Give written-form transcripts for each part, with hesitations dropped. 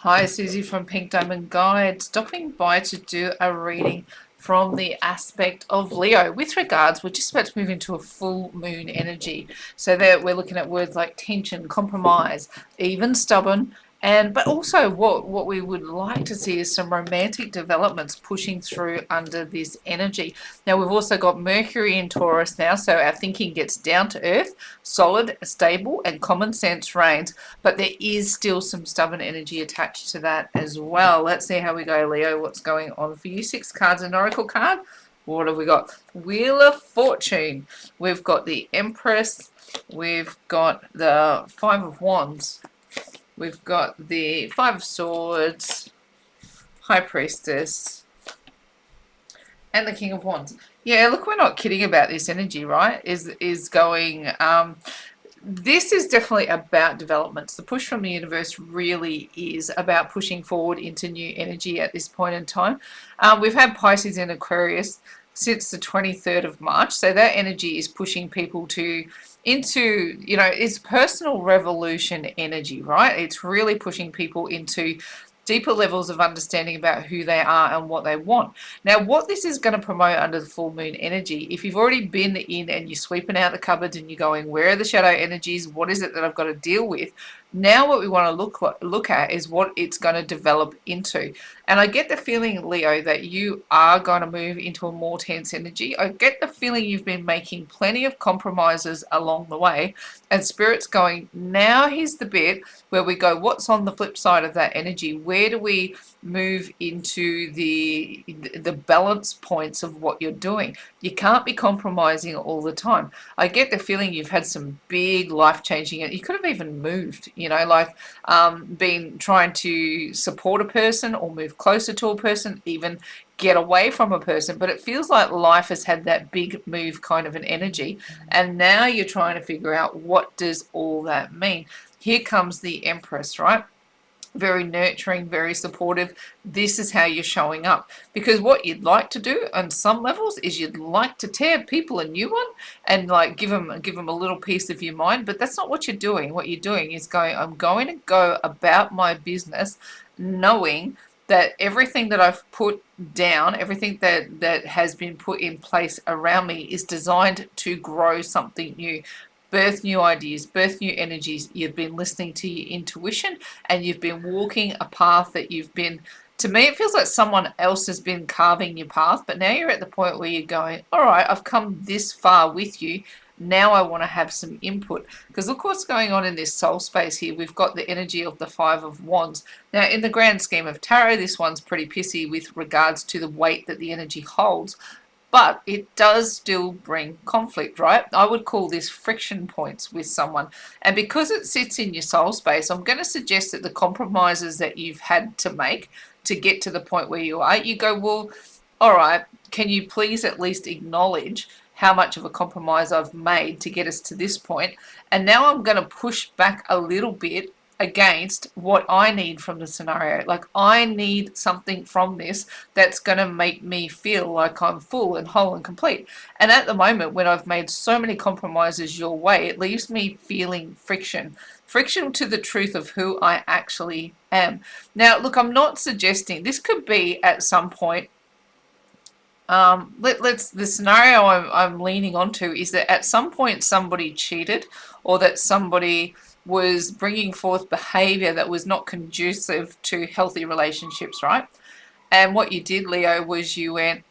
Hi, Susie from Pink Diamond Guide, stopping by to do a reading from the aspect of Leo. With regards, we're just about to move into a full moon energy. So that we're looking at words like tension, compromise, even stubborn, but also what we would like to see is some romantic developments pushing through under this energy. Now we've also got Mercury in Taurus now, so our thinking gets down to earth, solid, stable, and common sense reigns. But there is still some stubborn energy attached to that as well. Let's see how we go, Leo. What's going on for you? 6 cards, an oracle card. What have we got? Wheel of Fortune. We've got the Empress. We've got the 5 of Wands. We've got the 5 of Swords, High Priestess, and the King of Wands. Yeah, look, we're not kidding about this energy, right? Is going. This is definitely about developments. The push from the universe really is about pushing forward into new energy at this point in time. We've had Pisces and Aquarius since the 23rd of March, so that energy is pushing people into, it's personal revolution energy, right? It's really pushing people into deeper levels of understanding about who they are and what they want. Now, what this is going to promote under the full moon energy, if you've already been in and you're sweeping out the cupboards and you're going, where are the shadow energies? What is it that I've got to deal with? Now what we want to look at is what it's going to develop into. And I get the feeling, Leo, that you are going to move into a more tense energy. I get the feeling you've been making plenty of compromises along the way, and Spirit's going, now here's the bit where we go, what's on the flip side of that energy? Where do we move into the balance points of what you're doing? You can't be compromising all the time. I get the feeling you've had some big life-changing, you could have even moved, been trying to support a person or move closer to a person, even get away from a person, but it feels like life has had that big move kind of an energy, and now you're trying to figure out what does all that mean. Here comes the Empress, right? Very nurturing, very supportive. This is how you're showing up, because what you'd like to do on some levels is you'd like to tear people a new one and like give them a little piece of your mind, but that's not what you're doing. What you're doing is going, I'm going to go about my business knowing that everything that I've put down, everything that has been put in place around me is designed to grow something new, birth new ideas, birth new energies. You've been listening to your intuition and you've been walking a path that you've been, to me, it feels like someone else has been carving your path, but now you're at the point where you're going, all right, I've come this far with you. Now I want to have some input, because look what's going on in this soul space here. We've got the energy of the 5 of Wands. Now, in the grand scheme of tarot, this one's pretty pissy with regards to the weight that the energy holds, but it does still bring conflict, right? I would call this friction points with someone. And because it sits in your soul space, I'm going to suggest that the compromises that you've had to make to get to the point where you are, you go, well, all right, can you please at least acknowledge how much of a compromise I've made to get us to this point? And now I'm going to push back a little bit against what I need from the scenario. Like, I need something from this that's going to make me feel like I'm full and whole and complete. And at the moment, when I've made so many compromises your way, it leaves me feeling friction to the truth of who I actually am. Now, look, I'm not suggesting this could be at some point. The scenario I'm leaning onto is that at some point somebody cheated, or that somebody was bringing forth behavior that was not conducive to healthy relationships, right? And what you did, Leo, was you went,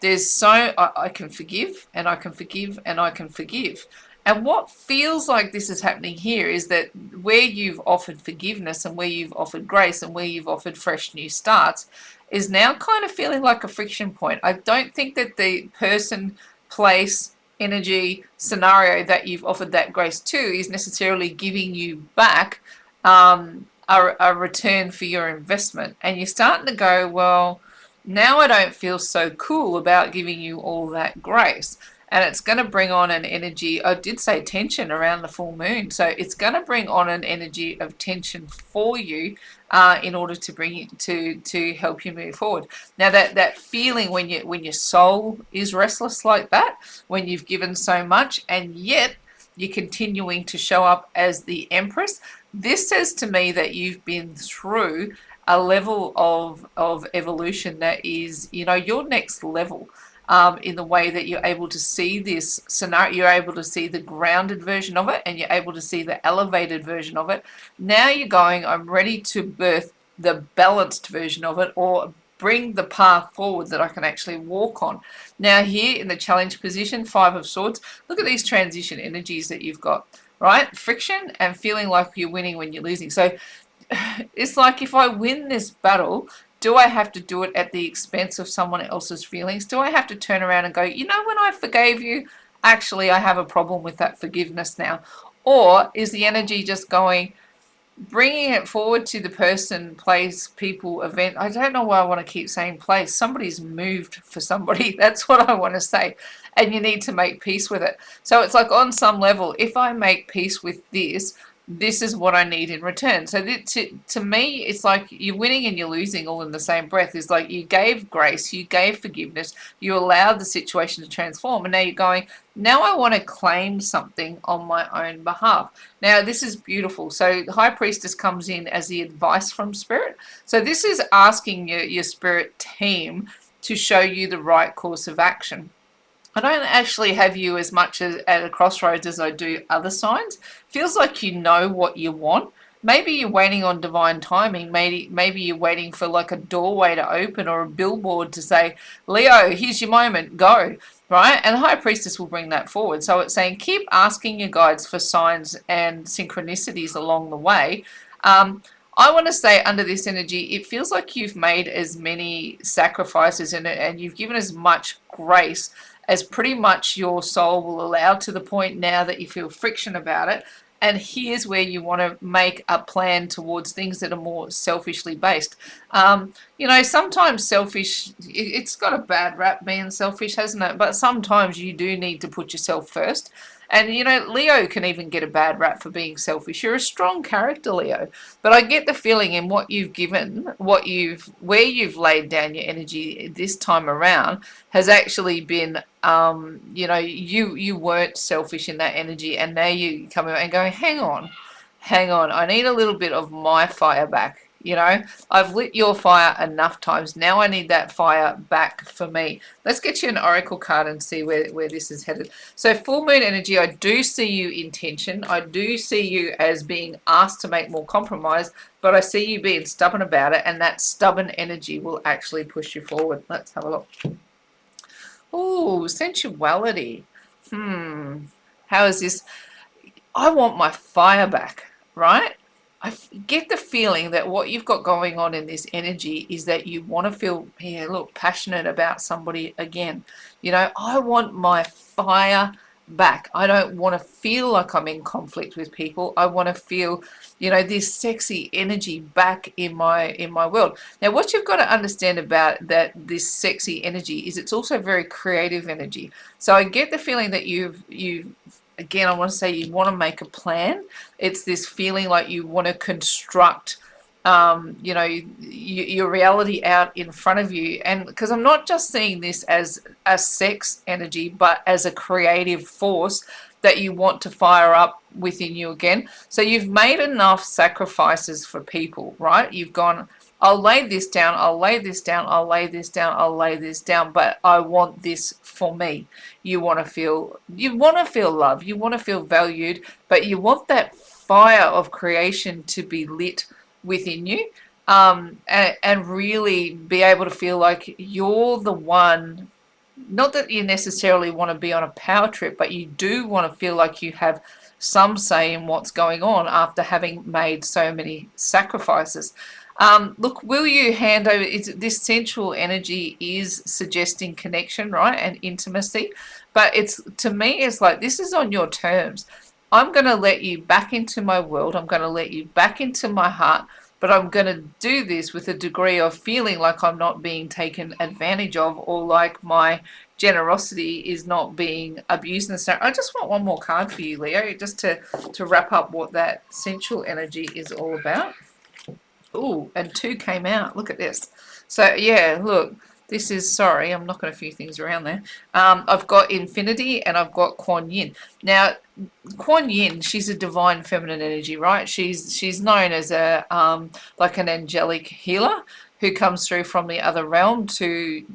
I can forgive, and I can forgive, and I can forgive. And what feels like this is happening here is that where you've offered forgiveness and where you've offered grace and where you've offered fresh new starts is now kind of feeling like a friction point. I don't think that the person, place, energy, scenario that you've offered that grace to is necessarily giving you back a return for your investment. And you're starting to go, well, now I don't feel so cool about giving you all that grace. And it's going to bring on an energy, I did say tension around the full moon, so it's going to bring on an energy of tension for you in order to bring you to help you move forward. Now that feeling when your soul is restless like that, when you've given so much and yet you're continuing to show up as the Empress, this says to me that you've been through a level of evolution that is, you know, your next level. In the way that you're able to see this scenario, you're able to see the grounded version of it and you're able to see the elevated version of it. Now you're going, I'm ready to birth the balanced version of it, or bring the path forward that I can actually walk on. Now here in the challenge position, 5 of Swords, look at these transition energies that you've got, right? Friction and feeling like you're winning when you're losing. So it's like, if I win this battle, do I have to do it at the expense of someone else's feelings? Do I have to turn around and go, you know, when I forgave you, actually I have a problem with that forgiveness now? Or is the energy just going, bringing it forward to the person, place, people, event? I don't know why I want to keep saying place. Somebody's moved for somebody. That's what I want to say. And you need to make peace with it. So it's like, on some level, if I make peace with this, this is what I need in return. So to me, it's like you're winning and you're losing all in the same breath. It's like you gave grace, you gave forgiveness, you allowed the situation to transform, and now you're going, now I want to claim something on my own behalf. Now, this is beautiful. So the High Priestess comes in as the advice from Spirit. So this is asking your Spirit team to show you the right course of action. I don't actually have you as much as at a crossroads as I do other signs. Feels like you know what you want. Maybe you're waiting on divine timing. Maybe you're waiting for like a doorway to open or a billboard to say, Leo, here's your moment, go, right? And the High Priestess will bring that forward. So it's saying, keep asking your guides for signs and synchronicities along the way. I want to say, under this energy, it feels like you've made as many sacrifices and you've given as much grace as pretty much your soul will allow, to the point now that you feel friction about it. And here's where you want to make a plan towards things that are more selfishly based. You know, sometimes selfish, it's got a bad rap being selfish, hasn't it? But sometimes you do need to put yourself first. And, you know, Leo can even get a bad rap for being selfish. You're a strong character, Leo. But I get the feeling in what you've given, where you've laid down your energy this time around has actually been, you know, you weren't selfish in that energy. And now you come out and go, hang on, I need a little bit of my fire back. You know, I've lit your fire enough times. Now I need that fire back for me. Let's get you an oracle card and see where this is headed. So full moon energy, I do see you in tension. I do see you as being asked to make more compromise, but I see you being stubborn about it, and that stubborn energy will actually push you forward. Let's have a look. Ooh, sensuality. How is this? I want my fire back, right? I get the feeling that what you've got going on in this energy is that you want to feel, yeah, look, passionate about somebody again. You know, I want my fire back. I don't want to feel like I'm in conflict with people. I want to feel, you know, this sexy energy back in my world. Now, what you've got to understand about this sexy energy is it's also very creative energy. So I get the feeling that you've again, I want to say you want to make a plan. It's this feeling like you want to construct, you know, your reality out in front of you. And because I'm not just seeing this as a sex energy, but as a creative force that you want to fire up within you again. So you've made enough sacrifices for people, right? You've gone, I'll lay this down, I'll lay this down, I'll lay this down, I'll lay this down, but I want this for me. You want to feel love, you want to feel valued, but you want that fire of creation to be lit within you, and really be able to feel like you're the one. Not that you necessarily want to be on a power trip, but you do want to feel like you have some say in what's going on after having made so many sacrifices. Look, will you hand over? This sensual energy is suggesting connection, right, and intimacy, but to me, it's like, this is on your terms. I'm going to let you back into my world. I'm going to let you back into my heart, but I'm going to do this with a degree of feeling like I'm not being taken advantage of, or like my generosity is not being abused. And so I just want one more card for you, Leo, just to wrap up what that sensual energy is all about. Ooh, and 2 came out. Look at this. So, yeah, look, This is, sorry, I'm knocking a few things around there. I've got infinity and I've got Kuan Yin. Now, Kuan Yin, she's a divine feminine energy, right? She's known as a like an angelic healer who comes through from the other realm to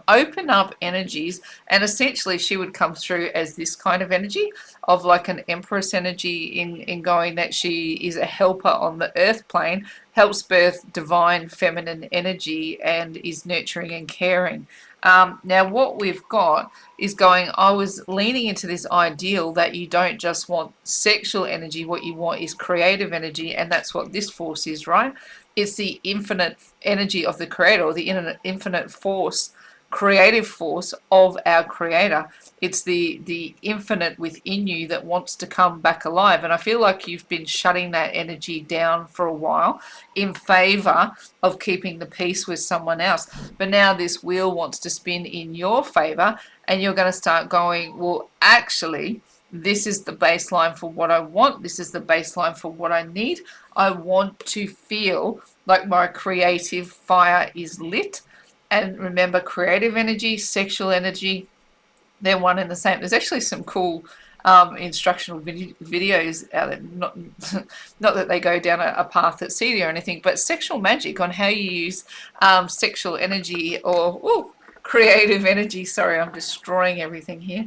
open up energies, and essentially she would come through as this kind of energy of like an empress energy in going that she is a helper on the earth plane, helps birth divine feminine energy, and is nurturing and caring. Now, what we've got is going, I was leaning into this ideal that you don't just want sexual energy, what you want is creative energy, and that's what this force is, right? It's the infinite energy of the creator, or the infinite force, creative force of our creator. It's the infinite within you that wants to come back alive. And I feel like you've been shutting that energy down for a while in favor of keeping the peace with someone else. But now this wheel wants to spin in your favor, and you're going to start going, well, actually, this is the baseline for what I want. This is the baseline for what I need. I want to feel like my creative fire is lit. And remember, creative energy, sexual energy, they're one and the same. There's actually some cool instructional videos out there. Not that they go down a path that's seedy or anything, but sexual magic on how you use sexual energy or creative energy. Sorry, I'm destroying everything here.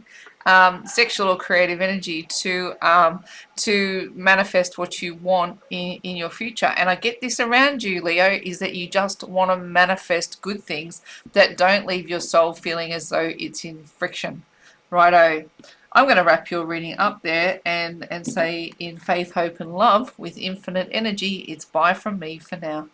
Sexual or creative energy to manifest what you want in your future. And I get this around you, Leo, is that you just want to manifest good things that don't leave your soul feeling as though it's in friction. Righto. I'm going to wrap your reading up there and say, in faith, hope, and love with infinite energy, it's bye from me for now.